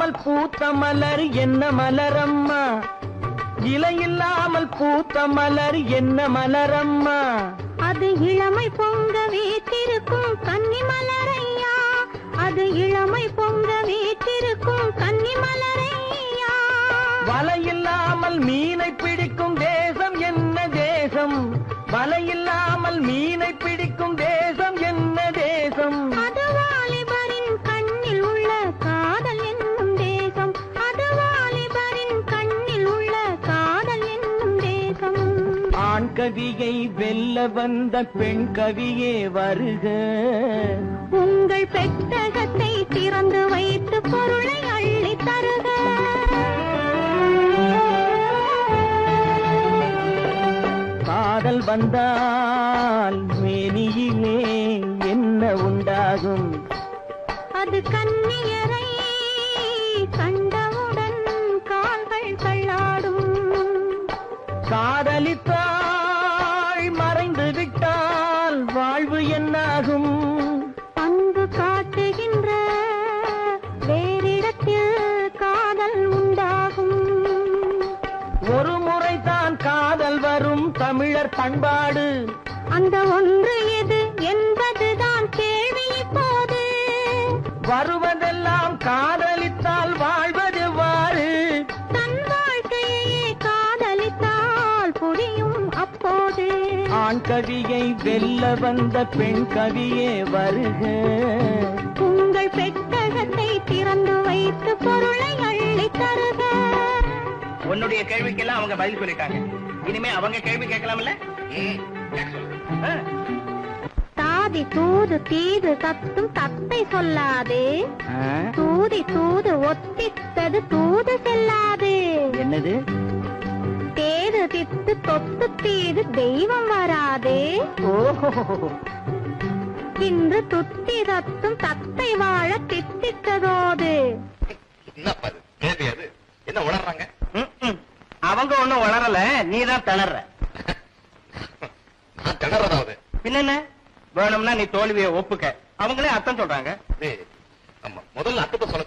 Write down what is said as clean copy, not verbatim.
இலையில்லாமல் பூத்த மலர் என்ன மலரம்மா, இலையில்லாமல் பூத்த மலர் என்ன மலரம்மா, அது இளமை பொங்க வீற்றிருக்கும் கன்னி மலரையா, அது இளமை பொங்க வீற்றிருக்கும் கன்னி மலரையா. வலையில்லாமல் மீனை பிடிக்கும் தேசம் என்ன தேசம், வலையில்லாமல் மீனை பிடிக்கும் தேசம் என்ன தேசம், அது வாலிபரின் கண்ணில் உள்ள காதல் என்னும் தேசம், அது வாலிபரின் கண்ணில் உள்ள காதல் என்னும் தேசம். ஆண் கவியை வெல்ல வந்த பெண் கவியே வருக, உங்கள் பெட்டகத்தை திறந்து வைத்து பொருளை அள்ளி தருக. காதல் வந்தால் மேனியிலே என்ன உண்டாகும், அது கன்னியரை கண்டவுடன் கால்கள் தள்ளாடும். காதலித்தாள் மறைந்து விட்டால் வாழ்வு என்னாகும், அன்பு காட்டுகின்ற வேறிடத்தில் காதல் உண்டாகும். ஒரு முறைதான் காதல் வரும் தமிழர் பண்பாடு, அந்த ஒன்று எது என்பதுதான் கேள்வி இப்போது. வருவதெல்லாம் காதலித்தால் வாழ்வதெவ்வாறு, தன் வாழ்க்கையே காதலித்தால் புரியும் அப்போது. ஆண் கவியை வெல்ல வந்த பெண் கவியே வருக, உங்கள் பெட்டகத்தை திறந்து வைத்து பொருளை அள்ளி தருக. உன்னுடைய கேள்விக்கெல்லாம் அவங்க பதில் சொல்லிட்டாங்க, இனிமே அவங்க கேள்வி கேட்கலாம்ல. தாதி தூது தீது தத்தும் தத்தை சொல்லாது, தூதி தூது ஒத்தித்தது தூது செல்லாது. என்னது? தேது தித்து தொத்து தீது தெய்வம் வராது. ஓஹோ, இன்று துத்தி தத்தும் தத்தை வாழ தித்தித்ததோது. என்ன உளறாங்க? அவங்க ஒண்ணும் உளரல, நீதான் திணற. திணறதாவது பின்ன வேணும்னா நீ தோல்வியை ஒப்புக்க, அவங்களே அர்த்தம் சொல்றாங்க. முதல்ல அர்த்தத்தை சொல்ல